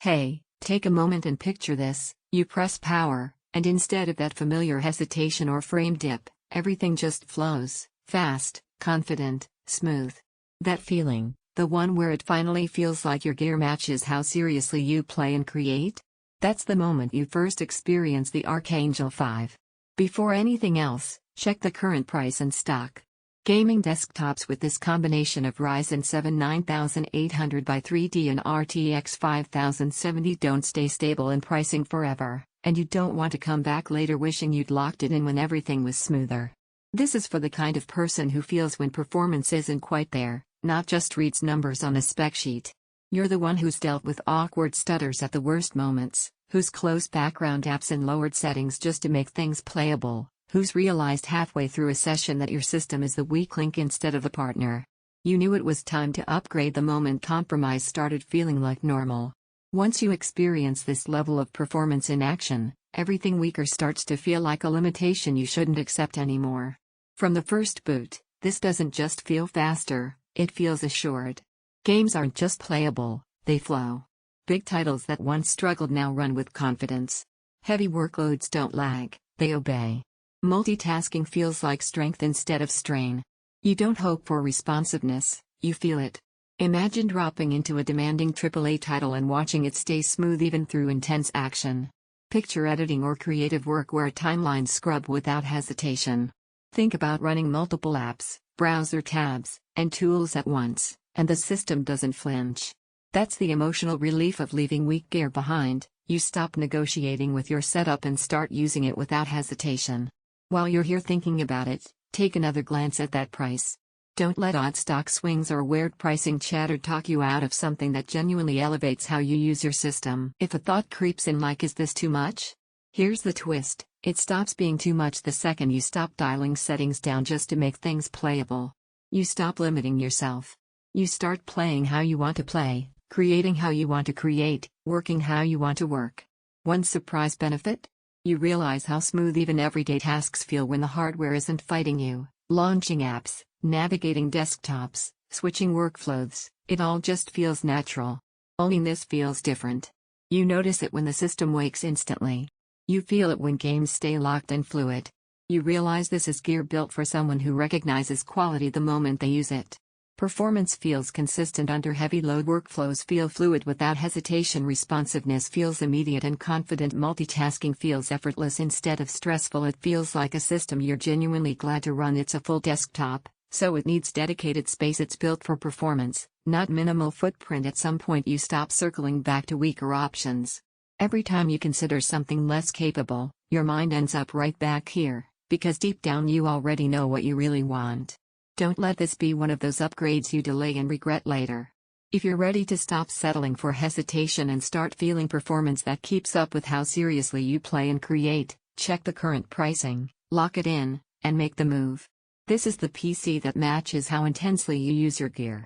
Hey, take a moment and picture this. You press power, and instead of that familiar hesitation or frame dip, everything just flows, fast, confident, smooth. That feeling, the one where it finally feels like your gear matches how seriously you play and create? That's the moment you first experience the Archangel 5. Before anything else, check the current price and stock. Gaming desktops with this combination of Ryzen 7 9800 by 3D and RTX 5070 don't stay stable in pricing forever, and you don't want to come back later wishing you'd locked it in when everything was smoother. This is for the kind of person who feels when performance isn't quite there, not just reads numbers on a spec sheet. You're the one who's dealt with awkward stutters at the worst moments, who's closed background apps and lowered settings just to make things playable, who's realized halfway through a session that your system is the weak link instead of the partner. You knew it was time to upgrade the moment compromise started feeling like normal. Once you experience this level of performance in action, everything weaker starts to feel like a limitation you shouldn't accept anymore. From the first boot, this doesn't just feel faster, it feels assured. Games aren't just playable, they flow. Big titles that once struggled now run with confidence. Heavy workloads don't lag, they obey. Multitasking feels like strength instead of strain. You don't hope for responsiveness, you feel it. Imagine dropping into a demanding AAA title and watching it stay smooth even through intense action. Picture editing or creative work where timelines scrub without hesitation. Think about running multiple apps, browser tabs, and tools at once, and the system doesn't flinch. That's the emotional relief of leaving weak gear behind. You stop negotiating with your setup and start using it without hesitation. While you're here thinking about it, take another glance at that price. Don't let odd stock swings or weird pricing chatter talk you out of something that genuinely elevates how you use your system. If a thought creeps in like, is this too much? Here's the twist: it stops being too much the second you stop dialing settings down just to make things playable. You stop limiting yourself. You start playing how you want to play, creating how you want to create, working how you want to work. One surprise benefit? You realize how smooth even everyday tasks feel when the hardware isn't fighting you. Launching apps, navigating desktops, switching workflows, it all just feels natural. Owning this feels different. You notice it when the system wakes instantly. You feel it when games stay locked and fluid. You realize this is gear built for someone who recognizes quality the moment they use it. Performance feels consistent under heavy load, workflows feel fluid without hesitation, responsiveness feels immediate and confident, multitasking feels effortless instead of stressful. It feels like a system you're genuinely glad to run. It's a full desktop, so it needs dedicated space. It's built for performance, not minimal footprint. At some point you stop circling back to weaker options. Every time you consider something less capable, your mind ends up right back here, because deep down you already know what you really want. Don't let this be one of those upgrades you delay and regret later. If you're ready to stop settling for hesitation and start feeling performance that keeps up with how seriously you play and create, check the current pricing, lock it in, and make the move. This is the PC that matches how intensely you use your gear.